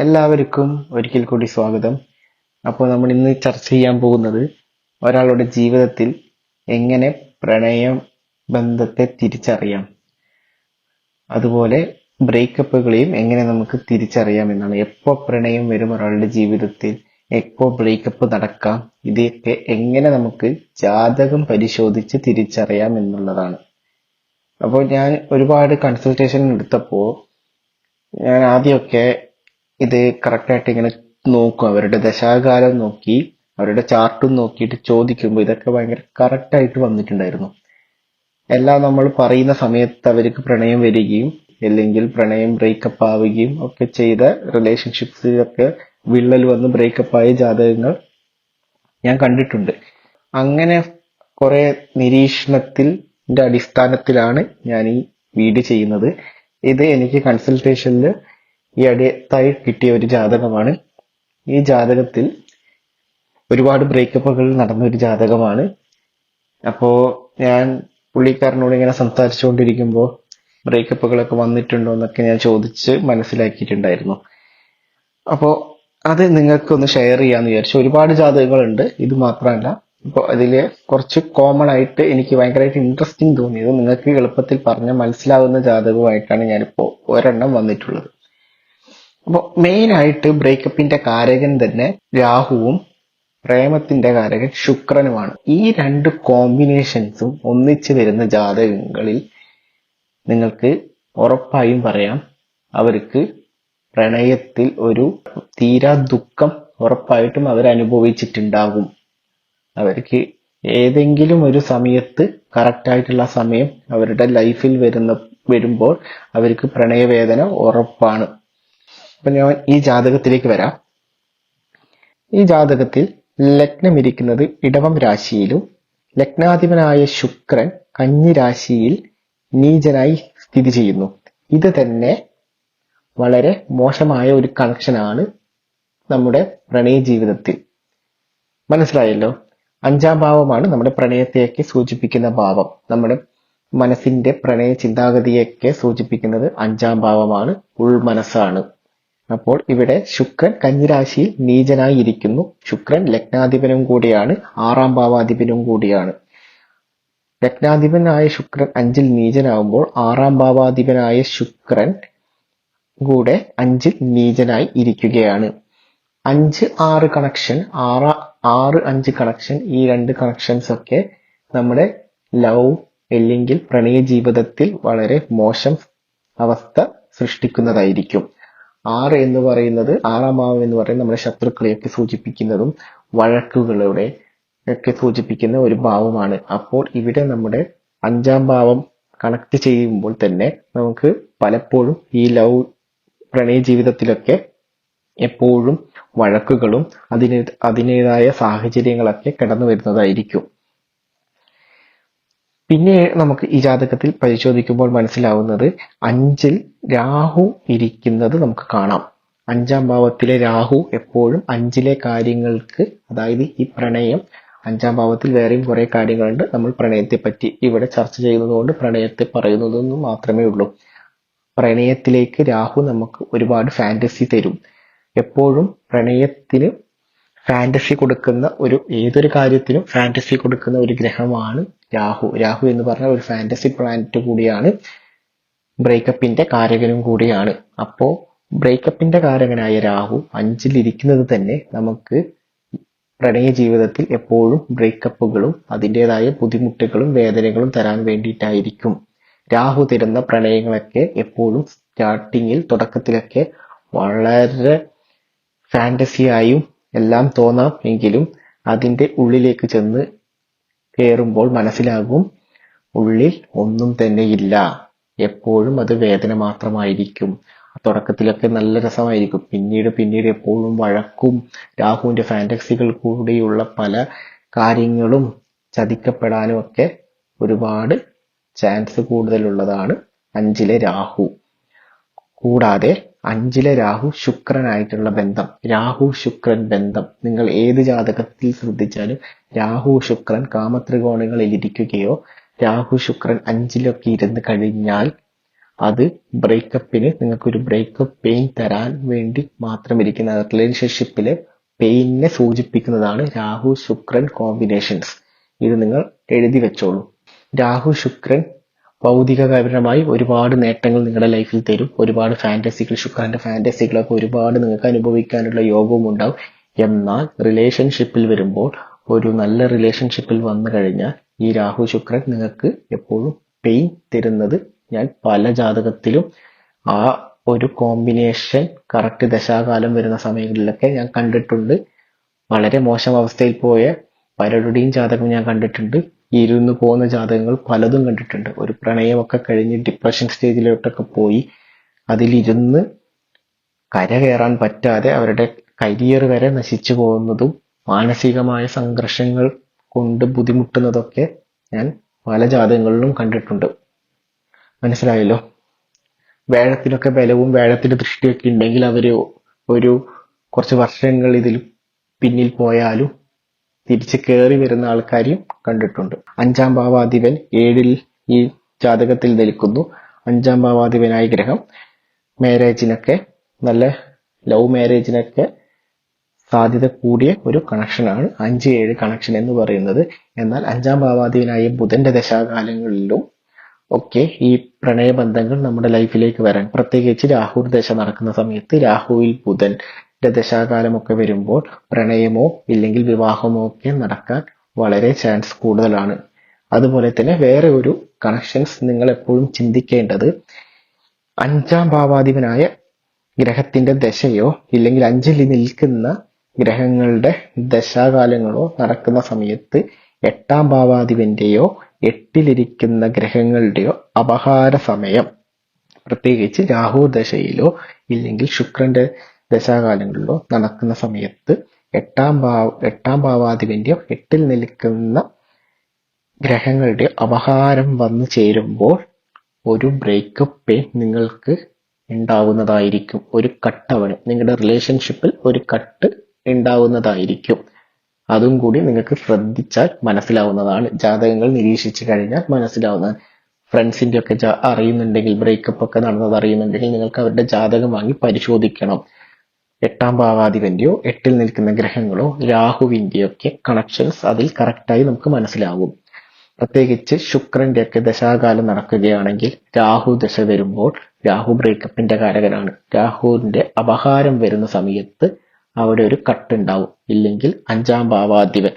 എല്ലാവർക്കും ഒരിക്കൽ കൂടി സ്വാഗതം. അപ്പോൾ നമ്മൾ ഇന്ന് ചർച്ച ചെയ്യാൻ പോകുന്നത് ഒരാളുടെ ജീവിതത്തിൽ എങ്ങനെ പ്രണയ ബന്ധത്തെ തിരിച്ചറിയാം, അതുപോലെ ബ്രേക്കപ്പുകളെയും എങ്ങനെ നമുക്ക് തിരിച്ചറിയാം എന്നാണ്. എപ്പോൾ പ്രണയം വരും ഒരാളുടെ ജീവിതത്തിൽ, എപ്പോൾ ബ്രേക്കപ്പ് നടക്കാം, ഇതൊക്കെ എങ്ങനെ നമുക്ക് ജാതകം പരിശോധിച്ച് തിരിച്ചറിയാം എന്നുള്ളതാണ്. അപ്പോൾ ഞാൻ ഒരുപാട് കൺസൾട്ടേഷൻ എടുത്തപ്പോൾ ഞാൻ ആദ്യമൊക്കെ ഇത് കറക്റ്റായിട്ട് ഇങ്ങനെ നോക്കും, അവരുടെ ദശാകാലം നോക്കി അവരുടെ ചാർട്ടും നോക്കിയിട്ട് ചോദിക്കുമ്പോൾ ഇതൊക്കെ ഭയങ്കര കറക്റ്റായിട്ട് വന്നിട്ടുണ്ടായിരുന്നു. എല്ലാം നമ്മൾ പറയുന്ന സമയത്ത് അവർക്ക് പ്രണയം വരികയും അല്ലെങ്കിൽ പ്രണയം ബ്രേക്കപ്പ് ആവുകയും ഒക്കെ ചെയ്ത റിലേഷൻഷിപ്സിലൊക്കെ വിള്ളൽ വന്ന് ബ്രേക്കപ്പ് ആയ ജാതകങ്ങൾ ഞാൻ കണ്ടിട്ടുണ്ട്. അങ്ങനെ കുറെ നിരീക്ഷണത്തിന്റെ അടിസ്ഥാനത്തിലാണ് ഞാൻ ഈ വീഡിയോ ചെയ്യുന്നത്. ഇത് എനിക്ക് കൺസൾട്ടേഷനിൽ ഈ അടുത്തായി കിട്ടിയ ഒരു ജാതകമാണ്. ഈ ജാതകത്തിൽ ഒരുപാട് ബ്രേക്കപ്പുകൾ നടന്ന ഒരു ജാതകമാണ്. അപ്പോ ഞാൻ പുള്ളിക്കാരനോട് ഇങ്ങനെ സംസാരിച്ചുകൊണ്ടിരിക്കുമ്പോൾ ബ്രേക്കപ്പുകളൊക്കെ വന്നിട്ടുണ്ടോ എന്നൊക്കെ ഞാൻ ചോദിച്ച് മനസ്സിലാക്കിയിട്ടുണ്ടായിരുന്നു. അപ്പോൾ അത് നിങ്ങൾക്കൊന്ന് ഷെയർ ചെയ്യാന്ന് വിചാരിച്ചു. ഒരുപാട് ജാതകങ്ങളുണ്ട്, ഇത് മാത്രമല്ല. ഇപ്പോൾ അതില് കുറച്ച് കോമൺ ആയിട്ട് എനിക്ക് ഭയങ്കരമായിട്ട് ഇൻട്രസ്റ്റിംഗ് തോന്നിയത്, നിങ്ങൾക്ക് എളുപ്പത്തിൽ പറഞ്ഞാൽ മനസ്സിലാവുന്ന ജാതകമായിട്ടാണ് ഞാനിപ്പോൾ ഒരെണ്ണം വന്നിട്ടുള്ളത്. അപ്പോൾ മെയിൻ ആയിട്ട് ബ്രേക്കപ്പിന്റെ കാരകൻ തന്നെ രാഹുവും പ്രേമത്തിന്റെ കാരകൻ ശുക്രനുമാണ്. ഈ രണ്ട് കോമ്പിനേഷൻസും ഒന്നിച്ചു വരുന്ന ജാതകങ്ങളിൽ നിങ്ങൾക്ക് ഉറപ്പായും പറയാം അവർക്ക് പ്രണയത്തിൽ ഒരു തീരാ ദുഃഖം ഉറപ്പായിട്ടും അവരനുഭവിച്ചിട്ടുണ്ടാകും. അവർക്ക് ഏതെങ്കിലും ഒരു സമയത്ത് കറക്റ്റായിട്ടുള്ള സമയം അവരുടെ ലൈഫിൽ വരുമ്പോൾ അവർക്ക് പ്രണയവേദന ഉറപ്പാണ്. അപ്പൊ ഞാൻ ഈ ജാതകത്തിലേക്ക് വരാം. ഈ ജാതകത്തിൽ ലഗ്നം ഇരിക്കുന്നത് ഇടവം രാശിയിലും ലഗ്നാധിപനായ ശുക്രൻ കന്നി രാശിയിൽ നീചനായി സ്ഥിതി ചെയ്യുന്നു. ഇത് തന്നെ വളരെ മോശമായ ഒരു കണക്ഷനാണ് നമ്മുടെ പ്രണയ ജീവിതത്തിൽ. മനസ്സിലായല്ലോ? 5ാം ഭാവമാണ് നമ്മുടെ പ്രണയത്തെയൊക്കെ സൂചിപ്പിക്കുന്ന ഭാവം. നമ്മുടെ മനസ്സിന്റെ പ്രണയ ചിന്താഗതിയൊക്കെ സൂചിപ്പിക്കുന്നത് 5ാം ഭാവമാണ്, ഉൾമനസ്സാണ്. അപ്പോൾ ഇവിടെ ശുക്രൻ കന്നിരാശിയിൽ നീചനായി ഇരിക്കുന്നു. ശുക്രൻ ലഗ്നാധിപനും കൂടിയാണ്, 6ാം ഭാവാധിപനും കൂടിയാണ്. ലഗ്നാധിപനായ ശുക്രൻ 5ൽ നീചനാവുമ്പോൾ 6ാം ഭാവാധിപനായ ശുക്രൻ കൂടെ 5ൽ നീചനായി ഇരിക്കുകയാണ്. 5-6 കണക്ഷൻ, 6-5 കണക്ഷൻ, ഈ രണ്ട് കണക്ഷൻസ് ഒക്കെ നമ്മുടെ ലവ് അല്ലെങ്കിൽ പ്രണയ ജീവിതത്തിൽ വളരെ മോശം അവസ്ഥ സൃഷ്ടിക്കുന്നതായിരിക്കും. 6 എന്ന് പറയുന്നത്, 6ാം ഭാവം എന്ന് പറയുന്നത് നമ്മുടെ ശത്രുക്കളെയൊക്കെ സൂചിപ്പിക്കുന്നതും വഴക്കുകളുടെ ഒക്കെ സൂചിപ്പിക്കുന്ന ഒരു ഭാവമാണ്. അപ്പോൾ ഇവിടെ നമ്മുടെ 5ാം ഭാവം കണക്ട് ചെയ്യുമ്പോൾ തന്നെ നമുക്ക് പലപ്പോഴും ഈ ലവ് പ്രണയ ജീവിതത്തിലൊക്കെ എപ്പോഴും വഴക്കുകളും അതിനേതായ സാഹചര്യങ്ങളൊക്കെ കടന്നു വരുന്നതായിരിക്കും. പിന്നെ നമുക്ക് ഈ ജാതകത്തിൽ പരിശോധിക്കുമ്പോൾ മനസ്സിലാവുന്നത് 5ൽ രാഹു ഇരിക്കുന്നത് നമുക്ക് കാണാം. 5ാം ഭാവത്തിലെ രാഹു എപ്പോഴും 5ലെ കാര്യങ്ങൾക്ക്, അതായത് ഈ പ്രണയം, 5ാം ഭാവത്തിൽ വേറെയും കുറെ കാര്യങ്ങളുണ്ട്. നമ്മൾ പ്രണയത്തെ പറ്റി ഇവിടെ ചർച്ച ചെയ്യുന്നതുകൊണ്ട് പ്രണയത്തെ പറയുന്നതെന്ന് മാത്രമേ ഉള്ളൂ. പ്രണയത്തിലേക്ക് രാഹു നമുക്ക് ഒരുപാട് ഫാന്റസി തരും. എപ്പോഴും പ്രണയത്തിന് ഫാന്റസി കൊടുക്കുന്ന ഏതൊരു കാര്യത്തിനും ഫാന്റസി കൊടുക്കുന്ന ഒരു ഗ്രഹമാണ് രാഹു. രാഹു എന്ന് പറഞ്ഞ ഒരു ഫാന്റസി പ്ലാനറ്റ് കൂടിയാണ്, ബ്രേക്കപ്പിന്റെ കാരകനും കൂടിയാണ്. അപ്പോ ബ്രേക്കപ്പിന്റെ കാരകനായ രാഹു 5ൽ ഇരിക്കുന്നത് തന്നെ നമുക്ക് പ്രണയ ജീവിതത്തിൽ എപ്പോഴും ബ്രേക്കപ്പുകളും അതിൻ്റെതായ ബുദ്ധിമുട്ടുകളും വേദനകളും തരാൻ വേണ്ടിയിട്ടായിരിക്കും. രാഹു തരുന്ന പ്രണയങ്ങളൊക്കെ എപ്പോഴും സ്റ്റാർട്ടിങ്ങിൽ, തുടക്കത്തിലൊക്കെ വളരെ ഫാന്റസിയായും എല്ലാം തോന്നാം. എങ്കിലും അതിന്റെ ഉള്ളിലേക്ക് ചെന്ന് കയറുമ്പോൾ മനസ്സിലാകും ഉള്ളിൽ ഒന്നും തന്നെ ഇല്ല. എപ്പോഴും അത് വേദന മാത്രമായിരിക്കും. തുടക്കത്തിലൊക്കെ നല്ല രസമായിരിക്കും, പിന്നീട് എപ്പോഴും വഴക്കും രാഹുവിന്റെ ഫാന്റസികൾ കൂടിയുള്ള പല കാര്യങ്ങളും ചതിക്കപ്പെടാനും ഒക്കെ ഒരുപാട് ചാൻസ് കൂടുതലുള്ളതാണ് 5ലെ രാഹു. കൂടാതെ 5ലെ രാഹു ശുക്രനായിട്ടുള്ള ബന്ധം, രാഹു ശുക്രൻ ബന്ധം നിങ്ങൾ ഏത് ജാതകത്തിൽ ശ്രദ്ധിച്ചാലും രാഹു ശുക്രൻ കാമത്രികോണങ്ങളിൽ ഇരിക്കുകയോ രാഹു ശുക്രൻ 5ലൊക്കെ ഇരുന്ന് കഴിഞ്ഞാൽ അത് ബ്രേക്കപ്പിന് നിങ്ങൾക്കൊരു ബ്രേക്കപ്പ് പെയിൻ തരാൻ വേണ്ടി മാത്രം ഇരിക്കുന്ന റിലേഷൻഷിപ്പിലെ പെയിനെ സൂചിപ്പിക്കുന്നതാണ് രാഹു ശുക്രൻ കോമ്പിനേഷൻസ്. ഇത് നിങ്ങൾ എഴുതി വെച്ചോളൂ. രാഹു ശുക്രൻ ഭൗതികപരമായി ഒരുപാട് നേട്ടങ്ങൾ നിങ്ങളുടെ ലൈഫിൽ തരും. ഒരുപാട് ഫാന്റസികൾ, ശുക്രന്റെ ഫാന്റസികളൊക്കെ ഒരുപാട് നിങ്ങൾക്ക് അനുഭവിക്കാനുള്ള യോഗവും ഉണ്ടാവും. എന്നാൽ റിലേഷൻഷിപ്പിൽ വരുമ്പോൾ, ഒരു നല്ല റിലേഷൻഷിപ്പിൽ വന്നു കഴിഞ്ഞാൽ ഈ രാഹു ശുക്രൻ നിങ്ങൾക്ക് എപ്പോഴും പെയിൻ തരുന്നത് ഞാൻ പല ജാതകത്തിലും ആ ഒരു കോമ്പിനേഷൻ കറക്റ്റ് ദശാകാലം വരുന്ന സമയങ്ങളിലൊക്കെ ഞാൻ കണ്ടിട്ടുണ്ട്. വളരെ മോശം അവസ്ഥയിൽ പോയ പലരുടെയും ജാതകം ഞാൻ കണ്ടിട്ടുണ്ട്. ഇരുന്ന് പോകുന്ന ജാതകങ്ങൾ പലതും കണ്ടിട്ടുണ്ട്. ഒരു പ്രണയമൊക്കെ കഴിഞ്ഞ് ഡിപ്രഷൻ സ്റ്റേജിലോട്ടൊക്കെ പോയി അതിലിരുന്ന് കരകയറാൻ പറ്റാതെ അവരുടെ കരിയർ വരെ നശിച്ചു പോകുന്നതും മാനസികമായ സംഘർഷങ്ങൾ കൊണ്ട് ബുദ്ധിമുട്ടുന്നതൊക്കെ ഞാൻ പല ജാതകങ്ങളിലും കണ്ടിട്ടുണ്ട്. മനസ്സിലായല്ലോ? വേഴത്തിനൊക്കെ ബലവും വേഴത്തിന്റെ ദൃഷ്ടിയൊക്കെ ഉണ്ടെങ്കിൽ അവര് ഒരു കുറച്ച് വർഷങ്ങൾ ഇതിൽ പിന്നിൽ പോയാലും തിരിച്ച് കയറി വരുന്ന ആൾക്കാരെയും കണ്ടിട്ടുണ്ട്. 5-ാം ഭാവാധിപൻ 7-ൽ ഈ ജാതകത്തിൽ നിൽക്കുന്നു. 5-ാം ഭാവാധിപനായ ഗ്രഹം മാരേജിനൊക്കെ, നല്ല ലവ് മാരേജിനൊക്കെ സാധ്യത കൂടിയ ഒരു കണക്ഷനാണ് 5-7 കണക്ഷൻ എന്ന് പറയുന്നത്. എന്നാൽ 5-ാം ഭാവാധിപനായ ബുധന്റെ ദശാകാലങ്ങളിലും ഒക്കെ ഈ പ്രണയബന്ധങ്ങൾ നമ്മുടെ ലൈഫിലേക്ക് വരാൻ, പ്രത്യേകിച്ച് രാഹു ദശ നടക്കുന്ന സമയത്ത് രാഹുവിൽ ബുധന്റെ ദശാകാലമൊക്കെ വരുമ്പോൾ പ്രണയമോ ഇല്ലെങ്കിൽ വിവാഹമോ ഒക്കെ നടക്കാൻ വളരെ ചാൻസ് കൂടുതലാണ്. അതുപോലെ തന്നെ വേറെ ഒരു കണക്ഷൻസ് നിങ്ങൾ എപ്പോഴും ചിന്തിക്കേണ്ടത്, 5-ാം ഭാവാധിപനായ ഗ്രഹത്തിന്റെ ദശയോ ഇല്ലെങ്കിൽ 5-ൽ നിൽക്കുന്ന ഗ്രഹങ്ങളുടെ ദശാകാലങ്ങളോ നടക്കുന്ന സമയത്ത് 8-ാം ഭാവാധിപന്റെയോ 8-ലിരിക്കുന്ന ഗ്രഹങ്ങളുടെയോ അപഹാര സമയം, പ്രത്യേകിച്ച് രാഹു ദശയിലോ ഇല്ലെങ്കിൽ ശുക്രന്റെ ദശാകാലങ്ങളിലോ നടക്കുന്ന സമയത്ത് 8-ാം ഭാവാധിപന്റെയോ 8-ൽ നിൽക്കുന്ന ഗ്രഹങ്ങളുടെ അപഹാരം വന്നു ചേരുമ്പോൾ ഒരു ബ്രേക്കപ്പ് പെയിൻ നിങ്ങൾക്ക് ഉണ്ടാവുന്നതായിരിക്കും. ഒരു കട്ടവണ് നിങ്ങളുടെ റിലേഷൻഷിപ്പിൽ ഒരു കട്ട് ഉണ്ടാവുന്നതായിരിക്കും. അതും കൂടി നിങ്ങൾക്ക് ശ്രദ്ധിച്ചാൽ മനസ്സിലാവുന്നതാണ്. ജാതകങ്ങൾ നിരീക്ഷിച്ചു കഴിഞ്ഞാൽ മനസ്സിലാവുന്നതാണ്. ഫ്രണ്ട്സിന്റെ ഒക്കെ അറിയുന്നുണ്ടെങ്കിൽ, ബ്രേക്കപ്പ് ഒക്കെ നടന്നത് അറിയുന്നുണ്ടെങ്കിൽ നിങ്ങൾക്ക് അവരുടെ ജാതകം വാങ്ങി പരിശോധിക്കണം. 8-ാം ഭാവാധിപന്റെയോ 8-ൽ നിൽക്കുന്ന ഗ്രഹങ്ങളോ രാഹുവിന്റെയോ ഒക്കെ കണക്ഷൻസ് അതിൽ കറക്റ്റായി നമുക്ക് മനസ്സിലാവും. പ്രത്യേകിച്ച് ശുക്രന്റെ ഒക്കെ ദശാകാലം നടക്കുകയാണെങ്കിൽ രാഹു ദശ വരുമ്പോൾ, രാഹു ബ്രേക്കപ്പിന്റെ കാരകനാണ്. രാഹുവിന്റെ അപഹാരം വരുന്ന സമയത്ത് അവിടെ ഒരു കട്ടുണ്ടാവും. ഇല്ലെങ്കിൽ 5-ാം ഭാവാധിപൻ,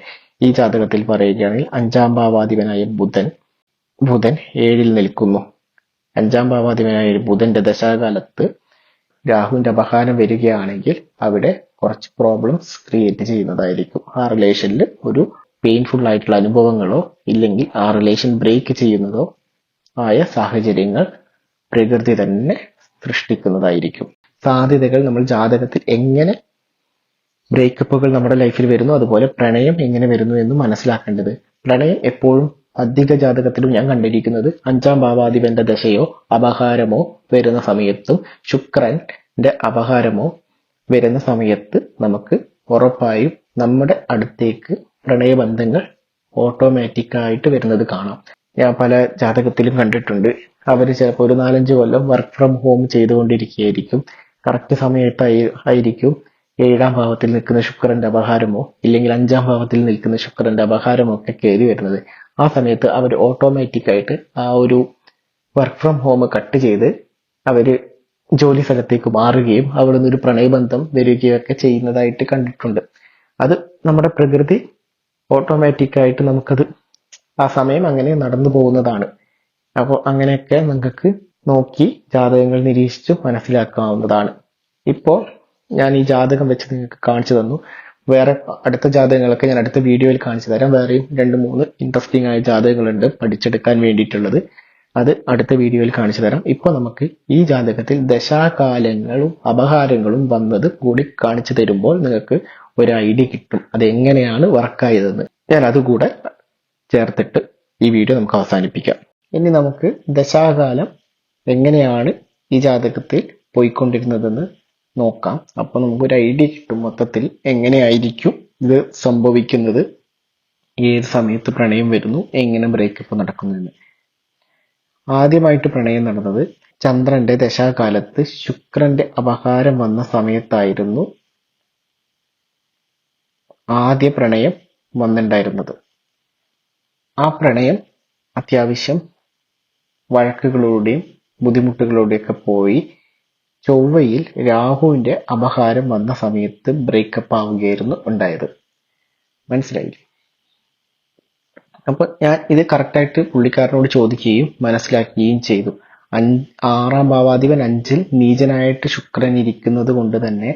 ഈ ജാതകത്തിൽ പറയുകയാണെങ്കിൽ 5-ാം ഭാവാധിപനായ ബുധൻ 7-ൽ നിൽക്കുന്നു. 5-ാം ഭാവാധിപനായ ബുധന്റെ ദശാകാലത്ത് രാഹുവിന്റെ അപഹാരം വരികയാണെങ്കിൽ അവിടെ കുറച്ച് പ്രോബ്ലംസ് ക്രിയേറ്റ് ചെയ്യുന്നതായിരിക്കും. ആ റിലേഷനിൽ ഒരു പെയിൻഫുൾ ആയിട്ടുള്ള അനുഭവങ്ങളോ ഇല്ലെങ്കിൽ ആ റിലേഷൻ ബ്രേക്ക് ചെയ്യുന്നതോ ആയ സാഹചര്യങ്ങൾ പ്രകൃതി തന്നെ സൃഷ്ടിക്കുന്നതായിരിക്കും. സാധ്യതകൾ നമ്മൾ ജാതകത്തിൽ എങ്ങനെ ബ്രേക്കപ്പുകൾ നമ്മുടെ ലൈഫിൽ വരുന്നു, അതുപോലെ പ്രണയം എങ്ങനെ വരുന്നു എന്ന് മനസ്സിലാക്കേണ്ടത്. പ്രണയം എപ്പോഴും അധിക ജാതകത്തിലും ഞാൻ കണ്ടിരിക്കുന്നത് 5-ാം ഭാവാധിപന്റെ ദശയോ അപഹാരമോ വരുന്ന സമയത്തും ശുക്രന്റെ അപഹാരമോ വരുന്ന സമയത്ത് നമുക്ക് ഉറപ്പായും നമ്മുടെ അടുത്തേക്ക് പ്രണയബന്ധങ്ങൾ ഓട്ടോമാറ്റിക്കായിട്ട് വരുന്നത് കാണാം. ഞാൻ പല ജാതകത്തിലും കണ്ടിട്ടുണ്ട്. അവർ ചിലപ്പോൾ ഒരു 4-5 കൊല്ലം വർക്ക് ഫ്രം ഹോം ചെയ്തുകൊണ്ടിരിക്കുകയായിരിക്കും. കറക്റ്റ് സമയത്തായിരിക്കും 7-ാം ഭാവത്തിൽ നിൽക്കുന്ന ശുക്രന്റെ അപഹാരമോ ഇല്ലെങ്കിൽ 5-ാം ഭാവത്തിൽ നിൽക്കുന്ന ശുക്രന്റെ അപഹാരമോ ഒക്കെ കയറി വരുന്നത്. ആ സമയത്ത് അവർ ഓട്ടോമാറ്റിക്കായിട്ട് ആ ഒരു വർക്ക് ഫ്രം ഹോം കട്ട് ചെയ്ത് അവര് ജോലി സ്ഥലത്തേക്ക് മാറുകയും അവിടെ നിന്നൊരു പ്രണയബന്ധം വരികയൊക്കെ ചെയ്യുന്നതായിട്ട് കണ്ടിട്ടുണ്ട്. അത് നമ്മുടെ പ്രകൃതി ഓട്ടോമാറ്റിക്കായിട്ട് നമുക്കത് ആ സമയം അങ്ങനെ നടന്നു പോകുന്നതാണ്. അപ്പോൾ അങ്ങനെയൊക്കെ നിങ്ങൾക്ക് നോക്കി ജാതകങ്ങൾ നിരീക്ഷിച്ച് മനസ്സിലാക്കാവുന്നതാണ്. ഇപ്പോൾ ഞാൻ ഈ ജാതകം വെച്ച് നിങ്ങൾക്ക് കാണിച്ചു തന്നു. വേറെ അടുത്ത ജാതകങ്ങളൊക്കെ ഞാൻ അടുത്ത വീഡിയോയിൽ കാണിച്ചു തരാം. വേറെയും 2-3 ഇൻട്രസ്റ്റിംഗ് ആയ ജാതകങ്ങളുണ്ട് പഠിച്ചെടുക്കാൻ വേണ്ടിയിട്ടുള്ളത്. അത് അടുത്ത വീഡിയോയിൽ കാണിച്ചു തരാം. ഇപ്പോൾ നമുക്ക് ഈ ജാതകത്തിൽ ദശാകാലങ്ങളും അപഹാരങ്ങളും വന്നത് കൂടി കാണിച്ചു തരുമ്പോൾ നിങ്ങൾക്ക് ഒരു ഐഡിയ കിട്ടും അത് എങ്ങനെയാണ് വർക്കായതെന്ന്. ഞാൻ അതുകൂടെ ചേർത്തിട്ട് ഈ വീഡിയോ നമുക്ക് അവസാനിപ്പിക്കാം. ഇനി നമുക്ക് ദശാകാലം എങ്ങനെയാണ് ഈ ജാതകത്തിൽ പോയിക്കൊണ്ടിരുന്നതെന്ന് നോക്കാം. അപ്പൊ നമുക്കൊരു ഐഡിയ കിട്ടും മൊത്തത്തിൽ എങ്ങനെയായിരിക്കും ഇത് സംഭവിക്കുന്നത്, ഏത് സമയത്ത് പ്രണയം വരുന്നു, എങ്ങനെ ബ്രേക്കപ്പ് നടക്കുന്നു എന്ന്. ആദ്യമായിട്ട് പ്രണയം നടന്നത് ചന്ദ്രന്റെ ദശാകാലത്ത് ശുക്രന്റെ അപഹാരം വന്ന സമയത്തായിരുന്നു ആദ്യ പ്രണയം വന്നിട്ടുണ്ടായിരുന്നത്. ആ പ്രണയം അത്യാവശ്യം വഴക്കുകളുടെയും ബുദ്ധിമുട്ടുകളുടെയൊക്കെ പോയി ചൊവ്വയിൽ രാഹുവിന്റെ അപഹാരം വന്ന സമയത്ത് ബ്രേക്കപ്പ് ആവുകയായിരുന്നു ഉണ്ടായത്. മനസ്സിലായില്ലേ? അപ്പൊ ഞാൻ ഇത് കറക്റ്റായിട്ട് പുള്ളിക്കാരനോട് ചോദിക്കുകയും മനസ്സിലാക്കുകയും ചെയ്തു. 6-ാം ഭാവാധിപൻ 5-ൽ നീചനായിട്ട് ശുക്രൻ ഇരിക്കുന്നത് കൊണ്ട് തന്നെ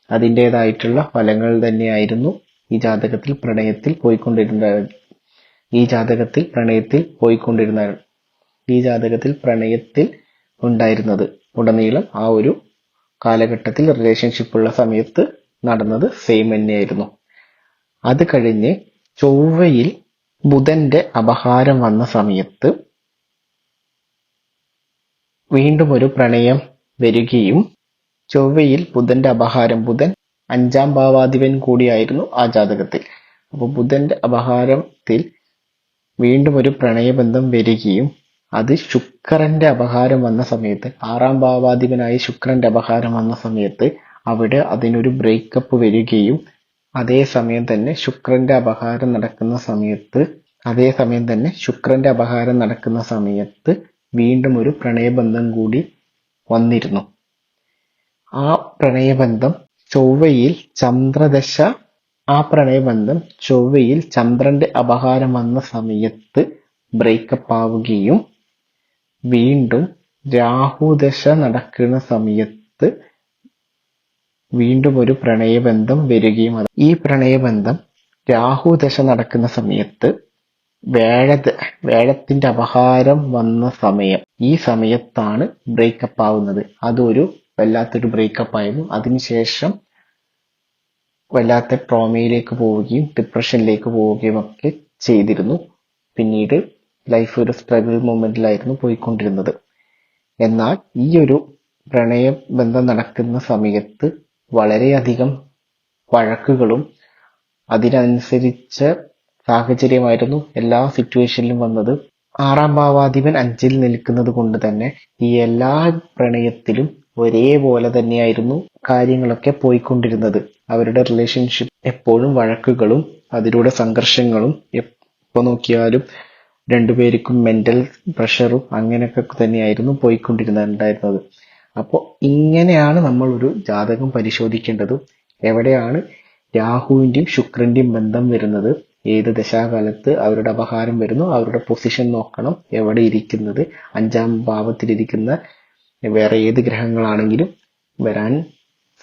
അതിൻ്റെതായിട്ടുള്ള ഫലങ്ങൾ തന്നെയായിരുന്നു ഈ ജാതകത്തിൽ പ്രണയത്തിൽ ഉണ്ടായിരുന്നത്. ഉടനീളം ആ ഒരു കാലഘട്ടത്തിൽ റിലേഷൻഷിപ്പ് ഉള്ള സമയത്ത് നടന്നത് സെയിം തന്നെയായിരുന്നു. അത് കഴിഞ്ഞ് ചൊവ്വയിൽ ബുധന്റെ അപഹാരം വന്ന സമയത്ത് വീണ്ടും ഒരു പ്രണയം വരികയും ചൊവ്വയിൽ ബുധന്റെ അപഹാരം, ബുധൻ 5-ാം ഭാവാധിപൻ കൂടിയായിരുന്നു ആ ജാതകത്തിൽ. അപ്പോൾ ബുധന്റെ അപഹാരത്തിൽ വീണ്ടും ഒരു പ്രണയബന്ധം വരികയും അത് ശുക്രന്റെ അപഹാരം വന്ന സമയത്ത്, 6-ാം ഭാവാധിപനായ ശുക്രന്റെ അപഹാരം വന്ന സമയത്ത് അവിടെ അതിനൊരു ബ്രേക്കപ്പ് വരികയും അതേസമയം തന്നെ ശുക്രന്റെ അപഹാരം നടക്കുന്ന സമയത്ത് വീണ്ടും ഒരു പ്രണയബന്ധം കൂടി വന്നിരുന്നു. ആ പ്രണയബന്ധം ചൊവ്വയിൽ ചന്ദ്രന്റെ അപഹാരം വന്ന സമയത്ത് ബ്രേക്കപ്പ് ആവുകയും വീണ്ടും രാഹുദശ നടക്കുന്ന സമയത്ത് വീണ്ടും ഒരു പ്രണയബന്ധം വരികയും ഈ പ്രണയബന്ധം രാഹുദശ നടക്കുന്ന സമയത്ത് വ്യാഴത്തിന്റെ അപഹാരം വന്ന സമയം, ഈ സമയത്താണ് ബ്രേക്കപ്പ് ആവുന്നത്. അതൊരു വല്ലാത്തൊരു ബ്രേക്കപ്പ് ആയിരുന്നു. അതിനുശേഷം വല്ലാത്ത ട്രോമയിലേക്ക് പോവുകയും ഡിപ്രഷനിലേക്ക് പോവുകയും ഒക്കെ ചെയ്തിരുന്നു. പിന്നീട് ലൈഫ് ഒരു സ്ട്രഗിൾ മൊമെന്റിലായിരുന്നു പോയിക്കൊണ്ടിരുന്നത്. എന്നാൽ ഈ ഒരു പ്രണയബന്ധം നടക്കുന്ന സമയത്ത് വളരെയധികം വഴക്കുകളും അതിനനുസരിച്ച സാഹചര്യമായിരുന്നു എല്ലാ സിറ്റുവേഷനിലും വന്നത്. 6-ാം ഭാവാധിപൻ 5-ൽ നിൽക്കുന്നത് കൊണ്ട് തന്നെ ഈ എല്ലാ പ്രണയത്തിലും ഒരേപോലെ തന്നെയായിരുന്നു കാര്യങ്ങളൊക്കെ പോയിക്കൊണ്ടിരുന്നത്. അവരുടെ റിലേഷൻഷിപ്പ് എപ്പോഴും വഴക്കുകളും അതിലൂടെ സംഘർഷങ്ങളും, എപ്പോ നോക്കിയാലും രണ്ടുപേർക്കും മെന്റൽ പ്രഷറും അങ്ങനെയൊക്കെ തന്നെയായിരുന്നു പോയിക്കൊണ്ടിരുന്നുണ്ടായിരുന്നത്. അപ്പോൾ ഇങ്ങനെയാണ് നമ്മൾ ഒരു ജാതകം പരിശോധിക്കേണ്ടത്. എവിടെയാണ് രാഹുവിന്റെയും ശുക്രന്റെയും ബന്ധം വരുന്നത്, ഏത് ദശാകാലത്ത് അവരുടെ അപഹാരം വരുന്നു, അവരുടെ പൊസിഷൻ നോക്കണം, എവിടെ ഇരിക്കുന്നത്. 5-ാം ഭാവത്തിലിരിക്കുന്ന വേറെ ഏത് ഗ്രഹങ്ങളാണെങ്കിലും വരാൻ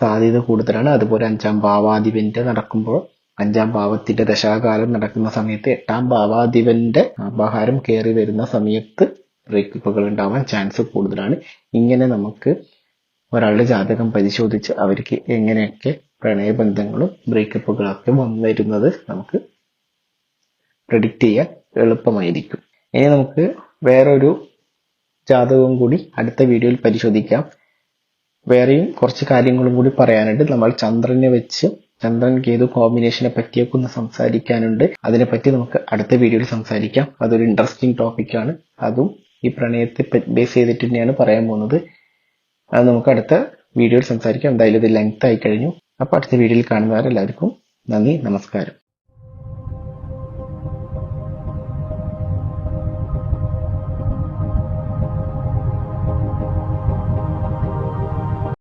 സാധ്യത കൂടുതലാണ്. അതുപോലെ 5-ാം ഭാവാധിപന്റെ നടക്കുമ്പോൾ 5-ാം ഭാവത്തിന്റെ ദശാകാലം നടക്കുന്ന സമയത്ത് 8-ാം ഭാവാധിപന്റെ അപഹാരം കയറി വരുന്ന സമയത്ത് ബ്രേക്കപ്പുകൾ ഉണ്ടാവാൻ ചാൻസ് കൂടുതലാണ്. ഇങ്ങനെ നമുക്ക് ഒരാളുടെ ജാതകം പരിശോധിച്ച് അവർക്ക് എങ്ങനെയൊക്കെ പ്രണയബന്ധങ്ങളും ബ്രേക്കപ്പുകളൊക്കെ വന്നിരുന്നത് നമുക്ക് പ്രെഡിക്റ്റ് ചെയ്യാൻ എളുപ്പമായിരിക്കും. ഇനി നമുക്ക് വേറൊരു ജാതകവും കൂടി അടുത്ത വീഡിയോയിൽ പരിശോധിക്കാം. വേറെയും കുറച്ച് കാര്യങ്ങളും കൂടി പറയാനുണ്ട്. നമ്മൾ ചന്ദ്രൻ കേതു കോമ്പിനേഷനെ പറ്റിയൊക്കെ ഒന്ന് സംസാരിക്കാനുണ്ട്. അതിനെപ്പറ്റി നമുക്ക് അടുത്ത വീഡിയോയിൽ സംസാരിക്കാം. അതൊരു ഇൻട്രസ്റ്റിംഗ് ടോപ്പിക്കാണ്. അതും ഈ പ്രണയത്തെ ബേസ് ചെയ്തിട്ട് തന്നെയാണ് പറയാൻ പോകുന്നത്. അത് നമുക്ക് അടുത്ത വീഡിയോയിൽ സംസാരിക്കാം. എന്തായാലും ഇത് ലെങ്ത് ആയി കഴിഞ്ഞു. അപ്പോൾ അടുത്ത വീഡിയോയിൽ കാണുന്നവരെല്ലാവർക്കും നന്ദി, നമസ്കാരം.